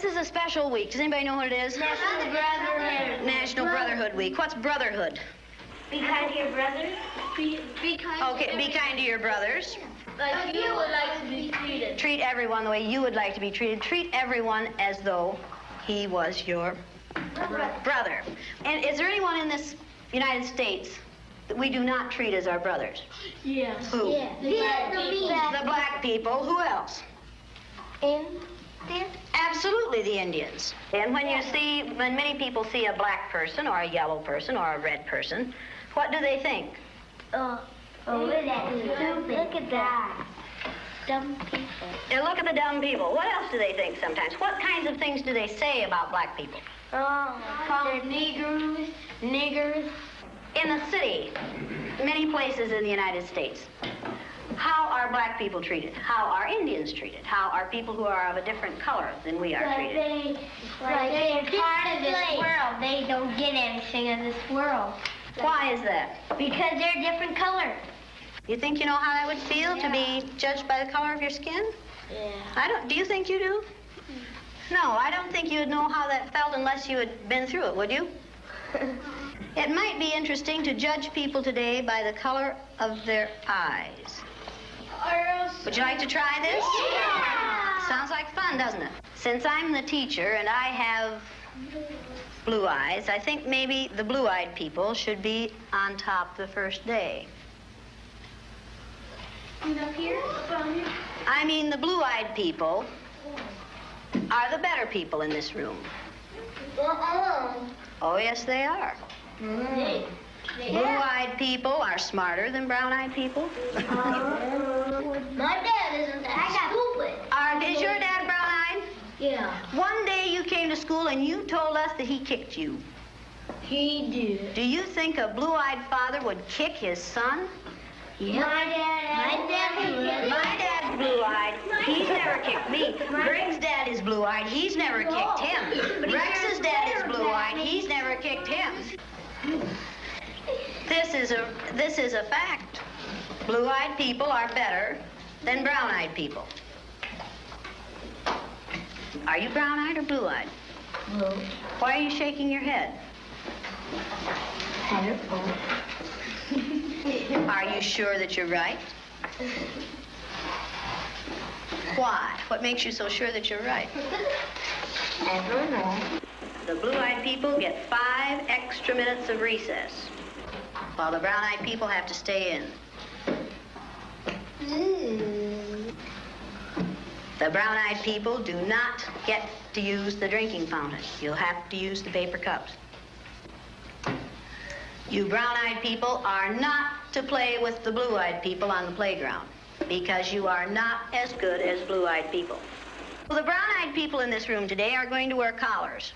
This is a special week. Does anybody know what it is? National Brotherhood. National Brotherhood Week. What's brotherhood? Be kind to your brothers. Be kind. Okay, be kind to your brothers. Like you would like to be treated. Treat everyone the way you would like to be treated. Treat everyone as though he was your brother. And is there anyone in this United States that we do not treat as our brothers? Yes. Who? Yeah. The black people. Who else? Absolutely, the Indians. And when many people see a black person or a yellow person or a red person, what do they think? Look at that. Dumb people. They look at the dumb people. What else do they think sometimes? What kinds of things do they say about black people? Call them niggers. In the city, many places in the United States, how are black people treated? How are Indians treated? How are people who are of a different color than we are treated? They're part of this world. They don't get anything in this world. Why is that? Because they're different color. You think you know how that would feel to be judged by the color of your skin? Yeah. Do you think you do? No, I don't think you'd know how that felt unless you had been through it, would you? It might be interesting to judge people today by the color of their eyes. Would you like to try this? Yeah. Sounds like fun, doesn't it? Since I'm the teacher and I have blue eyes, I think maybe the blue-eyed people should be on top the first day. Up here? I mean, the blue-eyed people are the better people in this room. Oh, yes, they are. Blue-eyed people are smarter than brown-eyed people. My dad isn't that stupid. Is your dad brown-eyed? Yeah. One day you came to school and you told us that he kicked you. He did. Do you think a blue-eyed father would kick his son? Yeah. My dad's blue-eyed. He's never kicked me. Greg's dad is blue-eyed. He's never kicked him. Rex's dad is blue-eyed. He's never kicked him. This is a fact. Blue-eyed people are better than brown-eyed people. Are you brown-eyed or blue-eyed? Blue. Why are you shaking your head? I don't know. Are you sure that you're right? Why? What makes you so sure that you're right? I don't know. The blue-eyed people get 5 extra minutes of recess, while the brown-eyed people have to stay in. The brown-eyed people do not get to use the drinking fountain. You'll have to use the paper cups. You brown-eyed people are not to play with the blue-eyed people on the playground because you are not as good as blue-eyed people. Well, the brown-eyed people in this room today are going to wear collars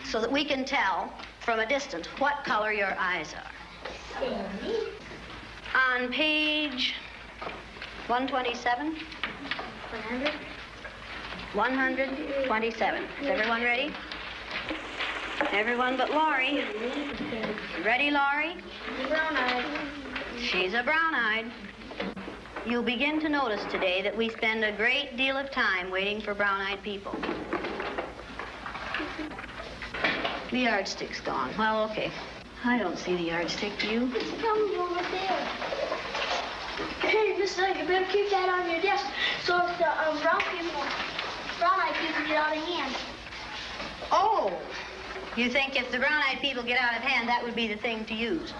so that we can tell from a distance what color your eyes are. On page 127. 127. Is everyone ready? Everyone but Laurie. Ready, Laurie? Brown-eyed. She's a brown-eyed. You'll begin to notice today that we spend a great deal of time waiting for brown-eyed people. The yardstick's gone. Well, okay. I don't see the yardstick. Do you? It's coming over there. Hey, Miss Lake, you better keep that on your desk so if the brown-eyed people get out of hand. Oh! You think if the brown-eyed people get out of hand, that would be the thing to use?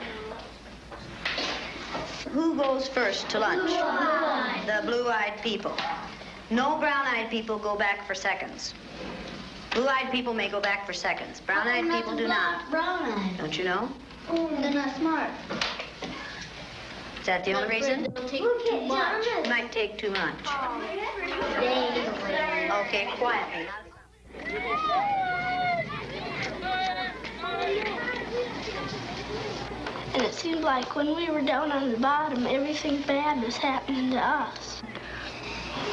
Who goes first to lunch? Blue-eyed. The blue-eyed people. No brown-eyed people go back for seconds. Blue-eyed people may go back for seconds. Brown-eyed people do not. Brown-eyed. Don't you know? They're not smart. Is that the only reason? They'll take too much. It might take too much. Okay, quietly. And it seemed like when we were down on the bottom, everything bad was happening to us.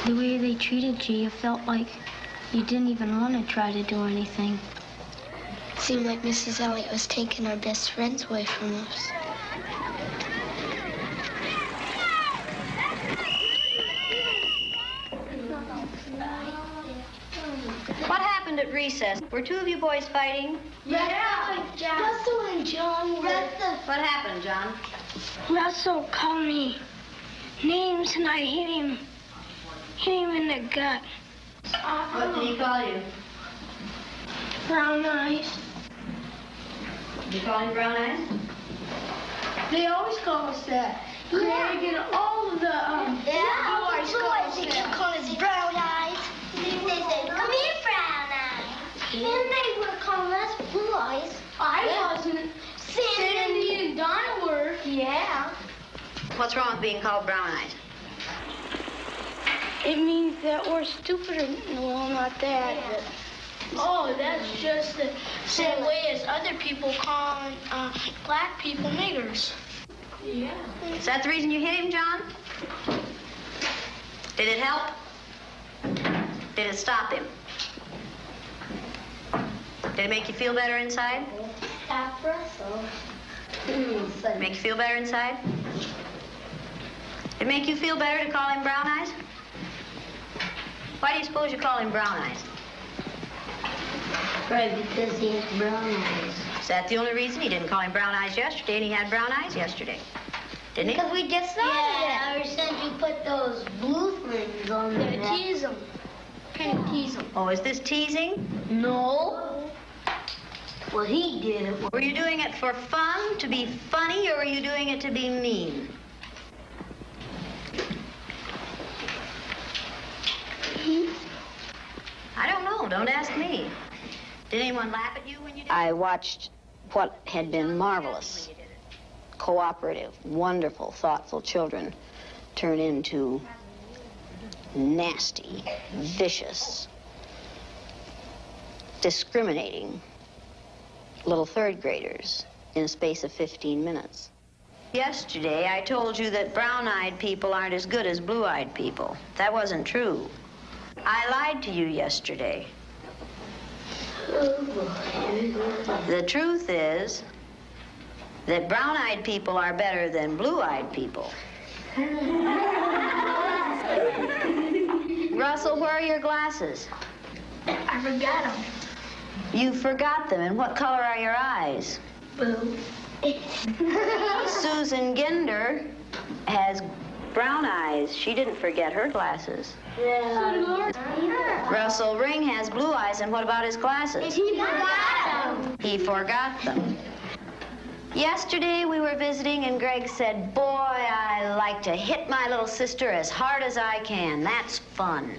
The way they treated you, you felt like you didn't even want to try to do anything. It seemed like Mrs. Elliott was taking our best friends away from us. What happened? happened at recess? Were two of you boys fighting? Yeah. Russell and John were. What happened, John? Russell called me names and I hit him in the gut. What did he call you? Brown eyes. Did you call him brown eyes? They always call us that. Greg and all of the boys, they keep calling us brown eyes. They say, come here, brown eyes. And they were calling us blue eyes. I wasn't. Sandy and Donna were. Yeah. What's wrong with being called brown eyes? It means that we're stupider. Well, not that, but... Oh, that's just the same way as other people call black people niggers. Yeah. Is that the reason you hit him, John? Did it help? Did it stop him? Did it make you feel better inside? Stop Russell. Make you feel better inside? Did it make you feel better to call him brown eyes? Why do you suppose you call him brown eyes? Probably because he has brown eyes. Is that the only reason? He didn't call him brown eyes yesterday, and he had brown eyes yesterday. Didn't he? Because we just started it. Ever since you put those blue things on there. Yeah, tease them. Kind of tease them. Oh, is this teasing? No. Well, he did it. Were you doing it for fun, to be funny, or were you doing it to be mean? I don't know. Don't ask me. Did anyone laugh at you when you did it? I watched what had been marvelous, cooperative, wonderful, thoughtful children turn into nasty, vicious, discriminating little third graders in a space of 15 minutes. Yesterday, I told you that brown-eyed people aren't as good as blue-eyed people. That wasn't true. I lied to you yesterday. The truth is that brown-eyed people are better than blue-eyed people. Russell, where are your glasses? I forgot them. You forgot them. And what color are your eyes? Blue. Susan Ginder has brown eyes. She didn't forget her glasses. Russell Ring has blue eyes, and what about his glasses? He forgot them. He forgot them. Yesterday we were visiting, and Greg said, "Boy, I like to hit my little sister as hard as I can. That's fun."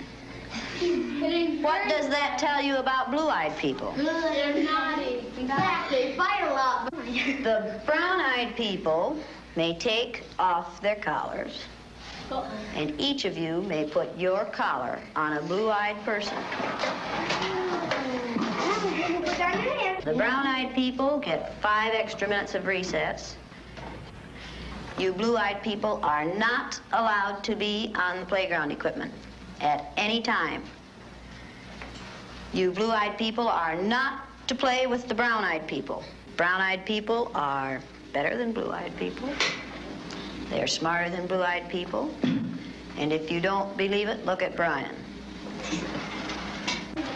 What does that tell you about blue-eyed people? They're naughty. In fact, they fight a lot. The brown-eyed people may take off their collars, and each of you may put your collar on a blue-eyed person. The brown-eyed people get 5 extra minutes of recess. You blue-eyed people are not allowed to be on the playground equipment at any time. You blue-eyed people are not to play with the brown-eyed people. Brown-eyed people are better than blue-eyed people. They're smarter than blue-eyed people. And if you don't believe it, look at Brian.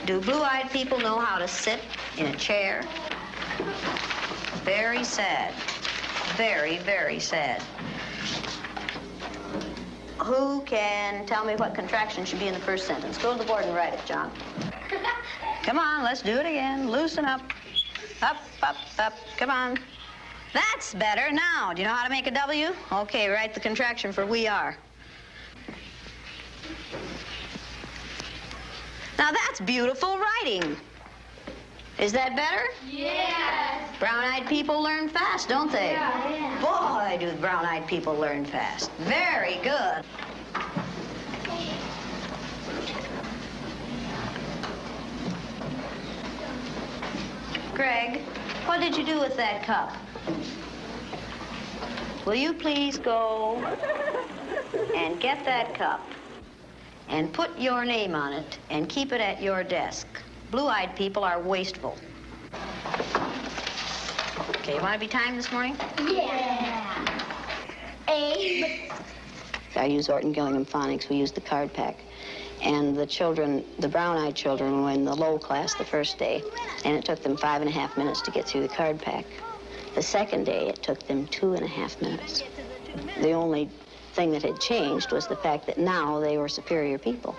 Do blue-eyed people know how to sit in a chair? Very sad. Very, very sad. Who can tell me what contraction should be in the first sentence? Go to the board and write it, John. Come on, let's do it again. Loosen up. Up, up, up. Come on. That's better. Now, do you know how to make a W? Okay, write the contraction for we are. Now, that's beautiful writing. Is that better? Yes. Brown-eyed people learn fast, don't they? Yeah. Boy, do brown-eyed people learn fast. Very good. Greg, what did you do with that cup? Will you please go and get that cup and put your name on it and keep it at your desk? Blue-eyed people are wasteful. Okay, you want to be timed this morning? Yeah. I use Orton Gillingham Phonics. We use the card pack. And the children, the brown-eyed children, were in the low class the first day, and it took them 5.5 minutes to get through the card pack. The second day, it took them 2.5 minutes. The only thing that had changed was the fact that now they were superior people.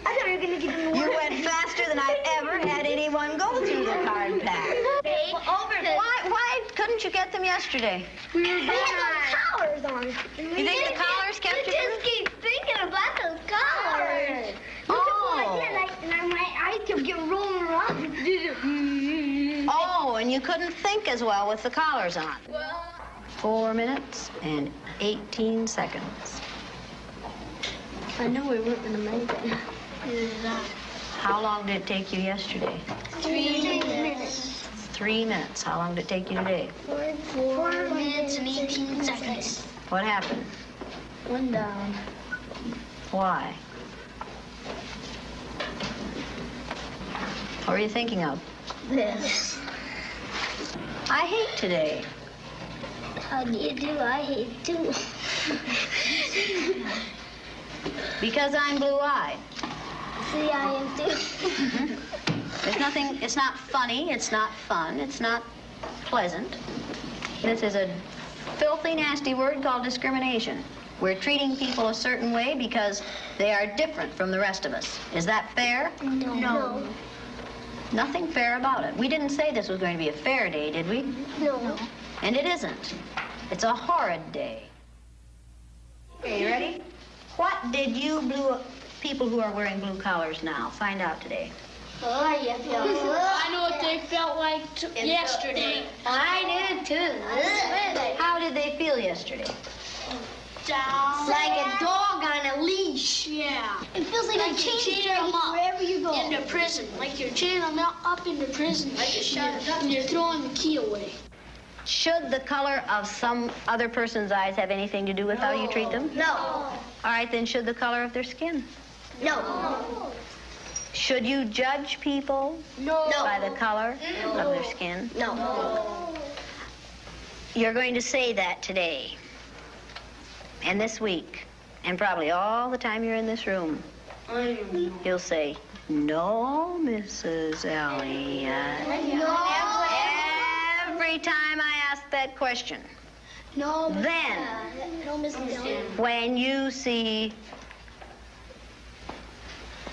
I thought you were going to get in the You went faster than I've ever had anyone go through the card pack. Why couldn't you get them yesterday? We had those collars on. You think the collars kept you? just keep thinking about those collars. Oh. And my eyes kept getting rolling around. Oh, and you couldn't think as well with the collars on. 4 minutes and 18 seconds. I know we weren't going to make it. How long did it take you yesterday? 3 minutes. 3 minutes. How long did it take you today? 4 minutes and 18 seconds. What happened? One down. Why? What were you thinking of? This. I hate today. How do you do? I hate too. Because I'm blue-eyed. See, I am too. There's nothing, it's not funny, it's not fun, it's not pleasant. This is a filthy, nasty word called discrimination. We're treating people a certain way because they are different from the rest of us. Is that fair? No. Nothing fair about it. We didn't say this was going to be a fair day, did we? No. And it isn't. It's a horrid day. Okay, you ready? What did you people who are wearing blue collars now find out today? Oh, yeah. I know what they felt like yesterday. I did too. How did they feel yesterday? Down. Like a dog on a leash. Yeah. It feels like a chain dragging up wherever you go. into prison. Like you're chaining them up into prison. And you're throwing the key away. Should the color of some other person's eyes have anything to do with how you treat them? No. All right, then should the color of their skin? No. Should you judge people by the color of their skin? No. You're going to say that today and this week and probably all the time you're in this room. You'll say, "No, Mrs. Elliott." Every time I ask that question. No. Then, No, Mrs. Dillon. when you see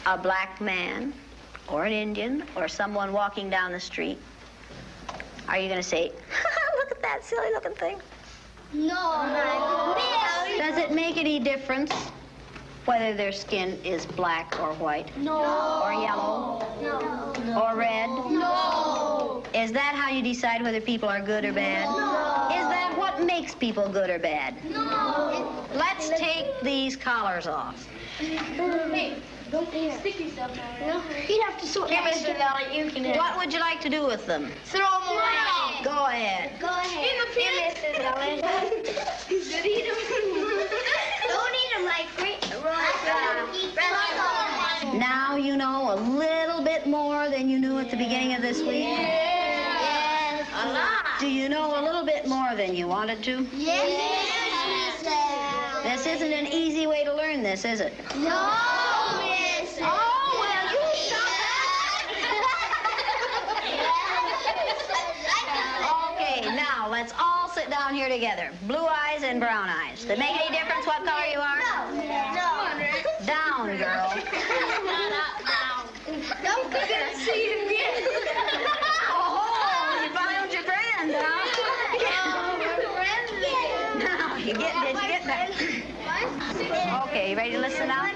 a black man or an Indian or someone walking down the street, are you going to say, "Look at that silly looking thing"? No. Does it make any difference whether their skin is black or white? No. Or yellow? No. Or red? No. Is that how you decide whether people are good or bad? No. Is that what makes people good or bad? No. Let's take these collars off. Hey, don't stick yourself down there. No. You'd have to sort Here, Mr. Elliott, you can What would you like to do with them? throw them away. Go ahead. Go ahead. In the pen. Don't eat them like Now you know a little bit more than you knew at the beginning of this week. Yes. A lot. Do you know a little bit more than you wanted to? Yes. This isn't an easy way to learn this, is it? No, Miss. Oh, well, you stop Okay, now let's all sit down here together. Blue eyes and brown eyes. Does it make any difference what color you are? No. Down, girl. Don't forget to see it again. Oh, you found your friend, huh? Now, did you get that? Okay, you ready to listen now?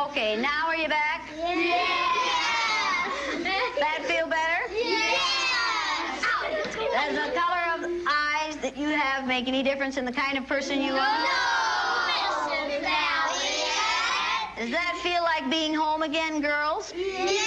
Okay, now are you back? Yes. That feel better? Yes. Does the color of eyes that you have make any difference in the kind of person you are? No, Mrs. Elliott. Does that feel like being home again, girls? Yes.